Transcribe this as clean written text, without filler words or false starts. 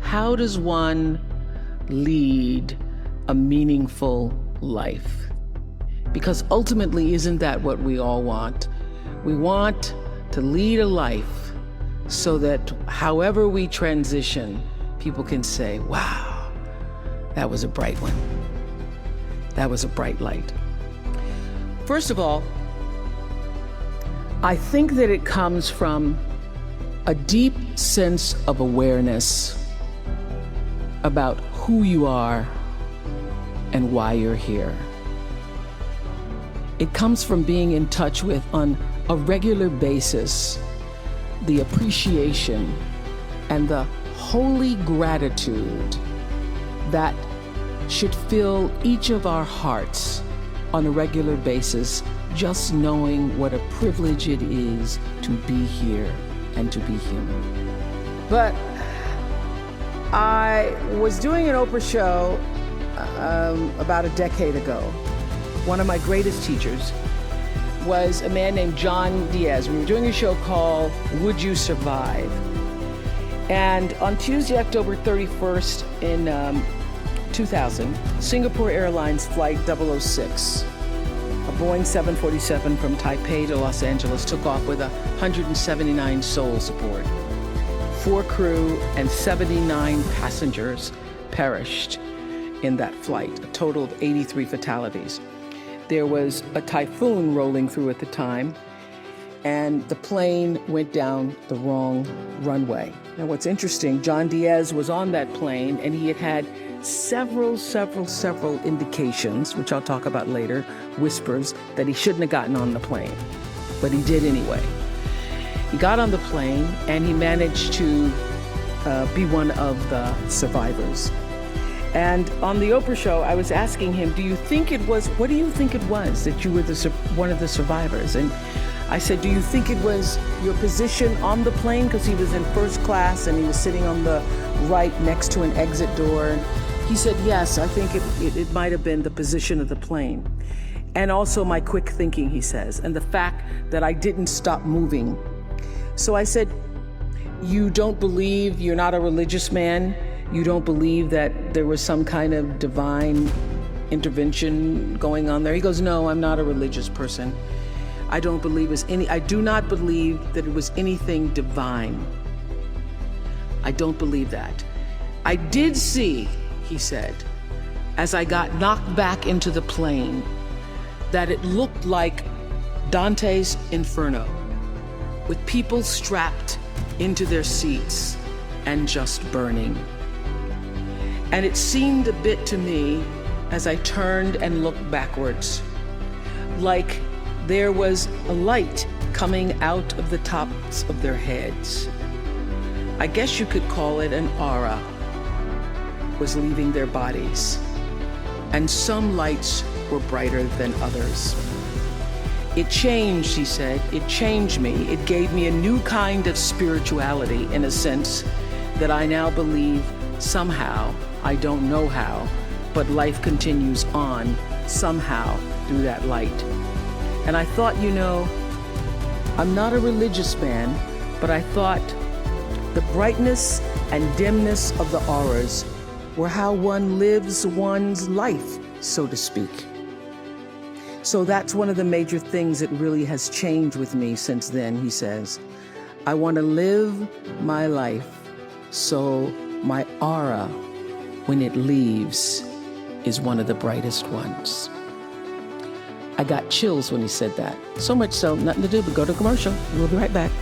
How does one lead a meaningful life? Because ultimately, isn't that what we all want? We want to lead a life so that however we transition, people can say, wow, that was a bright one. That was a bright light. First of all, I think that it comes from a deep sense of awareness about who you are and why you're here. It comes from being in touch with, on a regular basis, the appreciation and the holy gratitude that should fill each of our hearts on a regular basis, just knowing what a privilege it is to be here and to be human. But I was doing an Oprah show about a decade ago. One of my greatest teachers was a man named John Diaz. We were doing a show called Would You Survive? And on Tuesday, October 31st in 2000, Singapore Airlines Flight 006, a Boeing 747 from Taipei to Los Angeles, took off with 179 souls aboard. 4 crew and 79 passengers perished in that flight, a total of 83 fatalities. There was a typhoon rolling through at the time, and the plane went down the wrong runway. Now, what's interesting, John Diaz was on that plane, and he had had several indications, which I'll talk about later, whispers, that he shouldn't have gotten on the plane, but he did anyway. He got on the plane, and he managed to be one of the survivors. And on the Oprah show, I was asking him, what do you think it was that you were one of the survivors? And I said, do you think it was your position on the plane? Because he was in first class and he was sitting on the right next to an exit door. And he said, yes, I think it might have been the position of the plane. And also my quick thinking, he says, and the fact that I didn't stop moving. So I said, you don't believe, you're not a religious man? You don't believe that there was some kind of divine intervention going on there? He goes, no, I'm not a religious person. I do not believe that it was anything divine. I don't believe that. I did see, he said, as I got knocked back into the plane, that it looked like Dante's Inferno, with people strapped into their seats and just burning. And it seemed a bit to me, as I turned and looked backwards, like there was a light coming out of the tops of their heads. I guess you could call it an aura was leaving their bodies. And some lights were brighter than others. It changed, he said, it changed me. It gave me a new kind of spirituality, in a sense, that I now believe somehow, I don't know how, but life continues on somehow through that light. And I thought, I'm not a religious man, but I thought the brightness and dimness of the auras were how one lives one's life, so to speak. So that's one of the major things that really has changed with me since then, he says. I want to live my life so my aura, when it leaves, is one of the brightest ones. I got chills when he said that. So much so, nothing to do but go to commercial. We'll be right back.